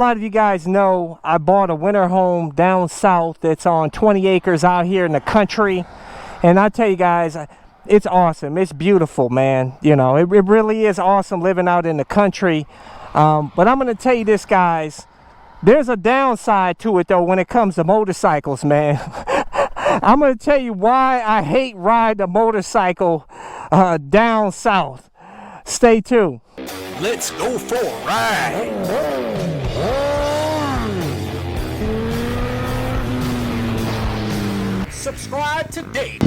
lot of you guys know, I bought a winter home down south that's on 20 acres out here in the country. And I tell you guys, it's awesome. It's beautiful, man. You know, it really is awesome living out in the country. But I'm going to tell you this, guys. There's a downside to it, though, when it comes to motorcycles, man. I'm going to tell you why I hate riding a motorcycle down south. Stay tuned. Let's go for a ride. Subscribe today.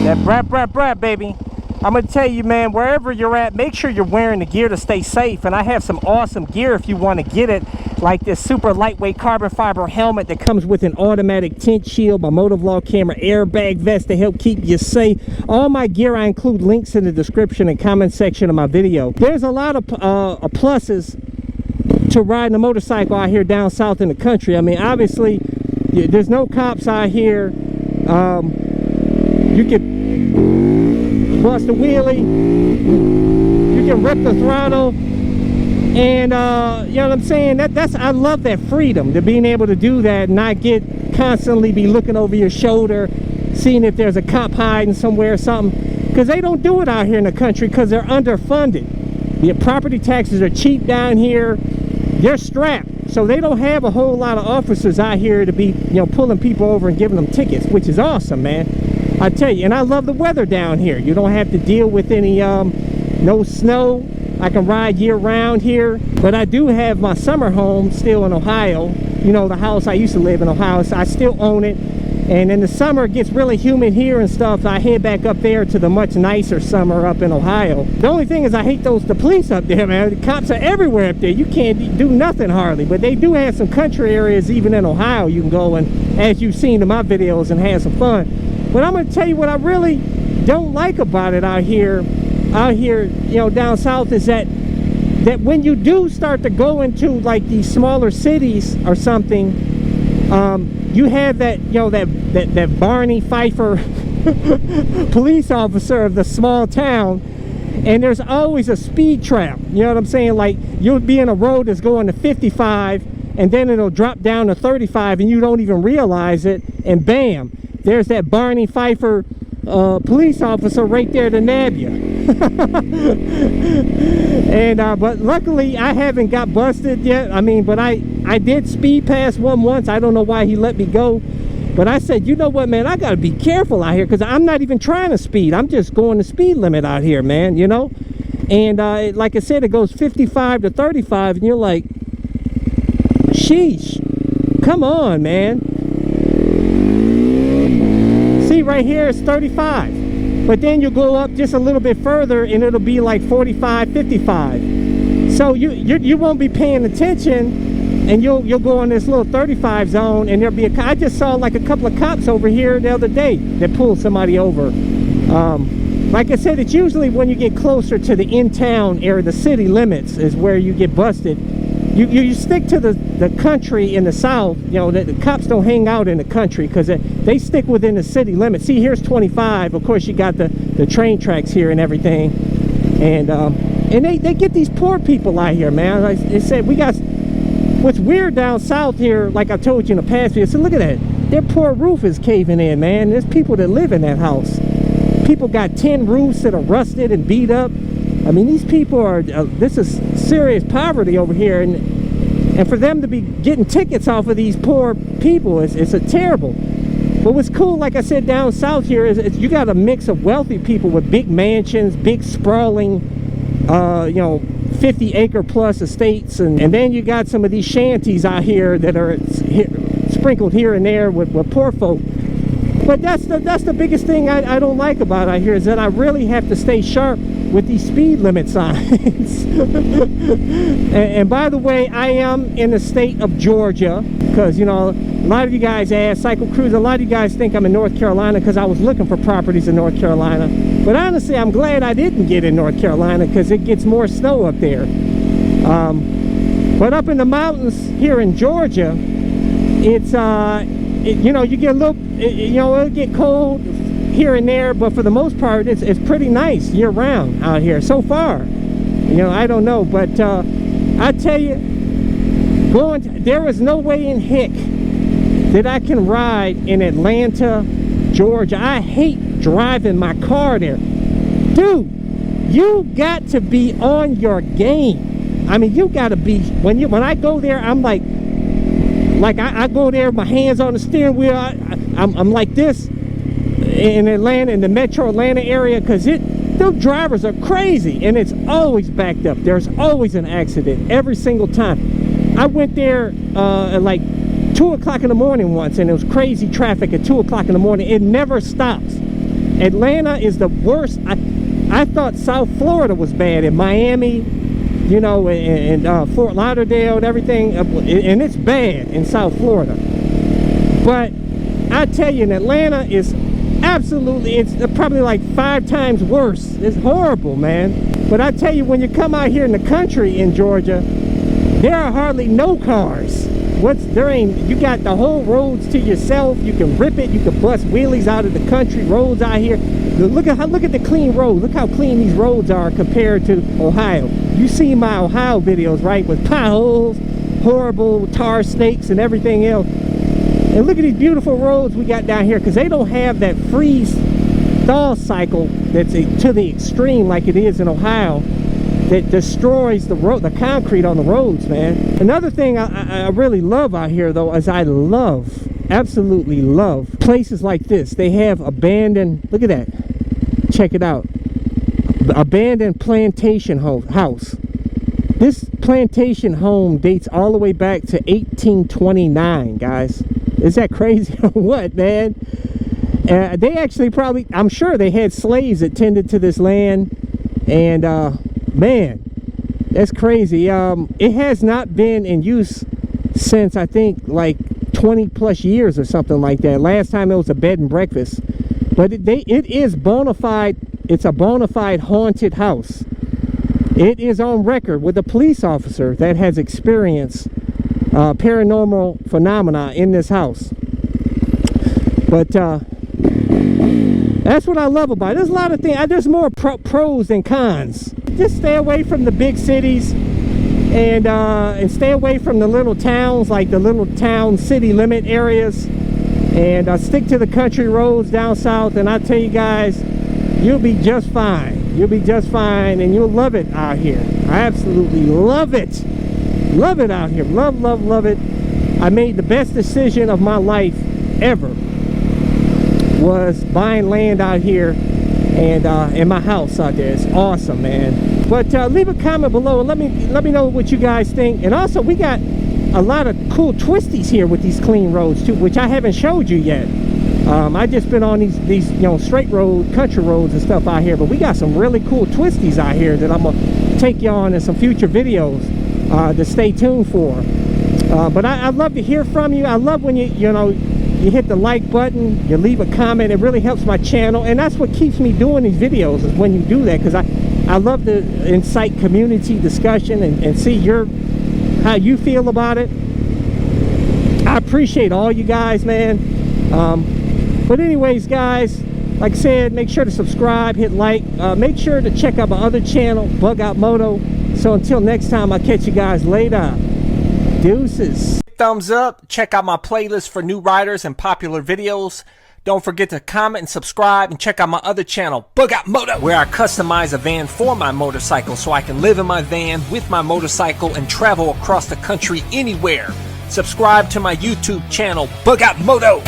That brat, baby. I'm going to tell you, man, wherever you're at, make sure you're wearing the gear to stay safe. And I have some awesome gear if you want to get it, like this super lightweight carbon fiber helmet that comes with an automatic tint shield, my motovlog camera, airbag vest to help keep you safe. All my gear, I include links in the description and comment section of my video. There's a lot of pluses to riding a motorcycle out here down south in the country. I mean, obviously, there's no cops out here. You can bust a wheelie, you can rip the throttle, and you know what I'm saying, I love that freedom, to being able to do that and not constantly be looking over your shoulder, seeing if there's a cop hiding somewhere or something, because they don't do it out here in the country because they're underfunded. The property taxes are cheap down here, they're strapped, so they don't have a whole lot of officers out here to be, you know, pulling people over and giving them tickets, which is awesome, man. I tell you, and I love the weather down here. You don't have to deal with any no snow. I can ride year round here. But I do have my summer home still in Ohio. You know, the house I used to live in Ohio, so I still own it. And in the summer it gets really humid here and stuff. I head back up there to the much nicer summer up in Ohio. The only thing is I hate the police up there, man. The cops are everywhere up there. You can't do nothing hardly. But they do have some country areas even in Ohio you can go and, as you've seen in my videos, and have some fun. But I'm going to tell you what I really don't like about it out here, you know, down south, is that when you do start to go into like these smaller cities or something, you have that, you know, that Barney Pfeiffer police officer of the small town, and there's always a speed trap. You know what I'm saying? Like, you'll be in a road that's going to 55, and then it'll drop down to 35, and you don't even realize it, and bam, there's that Barney Pfeiffer police officer right there to nab you. And but luckily I haven't got busted yet. I mean, but I did speed past one once. I don't know why he let me go, but I said, you know what, man, I gotta be careful out here, because I'm not even trying to speed. I'm just going the speed limit out here, man, you know. And like I said, it goes 55 to 35, and you're like, sheesh, come on, man. See, right here it's 35, but then you go up just a little bit further and it'll be like 45, 55. So you won't be paying attention, and you'll go in this little 35 zone, and there'll be I just saw like a couple of cops over here the other day that pulled somebody over. Like I said, it's usually when you get closer to the in-town area, the city limits, is where you get busted. You stick to the country in the south. You know, the cops don't hang out in the country because they stick within the city limits. See, here's 25. Of course, you got the train tracks here and everything, and they get these poor people out here, man. Like they said, we got what's weird down south here. Like I told you in the past video, so look at that. Their poor roof is caving in, man. There's people that live in that house. People got tin roofs that are rusted and beat up. I mean, these people are, this is serious poverty over here, and for them to be getting tickets off of these poor people, it's a terrible. But what's cool, like I said, down south here, is you got a mix of wealthy people with big mansions, big sprawling, you know, 50-acre plus estates, and then you got some of these shanties out here that are sprinkled here and there with poor folk. But that's the biggest thing I don't like about out here, is that I really have to stay sharp with these speed limit signs. and by the way, I am in the state of Georgia, because, you know, a lot of you guys ask, CycleCruza, a lot of you guys think I'm in North Carolina because I was looking for properties in North Carolina. But honestly, I'm glad I didn't get in North Carolina, because it gets more snow up there. But up in the mountains here in Georgia, it's you know, you get a little, you know, it'll get cold here and there, but for the most part it's pretty nice year round out here so far. You know, I don't know, but I tell you, There is no way in heck that I can ride in Atlanta, Georgia. I hate driving my car there. Dude, you got to be on your game. I mean, you got to be, when I go there, I'm like I go there, my hands on the steering wheel. I'm like this in Atlanta, in the metro Atlanta area, because those drivers are crazy, and it's always backed up. There's always an accident every single time. I went there at like 2 o'clock in the morning once, and it was crazy traffic at 2 o'clock in the morning. It never stops. Atlanta is the worst. I thought South Florida was bad, in Miami, you know, and Fort Lauderdale and everything, and it's bad in South Florida. But I tell you, in Atlanta is absolutely, it's probably like 5 times worse. It's horrible, man. But I tell you, when you come out here in the country in Georgia, there are hardly no cars. You got the whole roads to yourself. You can rip it. You can bust wheelies out of the country roads out here. Look at the clean roads. Look how clean these roads are compared to Ohio. You see my Ohio videos, right, with potholes, horrible tar snakes and everything else. And look at these beautiful roads we got down here, because they don't have that freeze thaw cycle that's to the extreme like it is in Ohio, that destroys the concrete on the roads, man. Another thing I really love out here, though, is absolutely love places like this. They have abandoned, look at that, check it out, abandoned plantation house. This plantation home dates all the way back to 1829, guys. Is that crazy or what, man? They actually probably, I'm sure they had slaves that tended to this land, and man, that's crazy. It has not been in use since, I think, like 20 plus years or something like that. Last time it was a bed and breakfast. But it is bona fide. It's a bona fide haunted house. It is on record with a police officer that has experienced paranormal phenomena in this house. But that's what I love about it. There's a lot of things. There's more pros than cons. Just stay away from the big cities, and stay away from the little towns, like the little town city limit areas, and stick to the country roads down south. And I tell you guys, you'll be just fine. You'll be just fine, and you'll love it out here. I absolutely love it. Love it out here. Love it. I made the best decision of my life ever, was buying land out here, and in my house out there. It's awesome, man. But leave a comment below and let me know what you guys think. And also, we got a lot of cool twisties here with these clean roads too, which I haven't showed you yet. I just been on these you know, straight road country roads and stuff out here, but we got some really cool twisties out here that I'm gonna take you on in some future videos to stay tuned for. But I'd love to hear from you. I love when you hit the like button, you leave a comment. It really helps my channel, and that's what keeps me doing these videos, is when you do that, because I love to incite community discussion and see how you feel about it. I appreciate all you guys, man. But anyways, guys, like I said, make sure to subscribe, hit like, make sure to check out my other channel, Bug Out Moto. So until next time, I'll catch you guys later. Deuces. Thumbs up, check out my playlist for new riders and popular videos. Don't forget to comment and subscribe, and check out my other channel, Bug Out Moto, where I customize a van for my motorcycle so I can live in my van with my motorcycle and travel across the country anywhere. Subscribe to my YouTube channel, Bug Out Moto.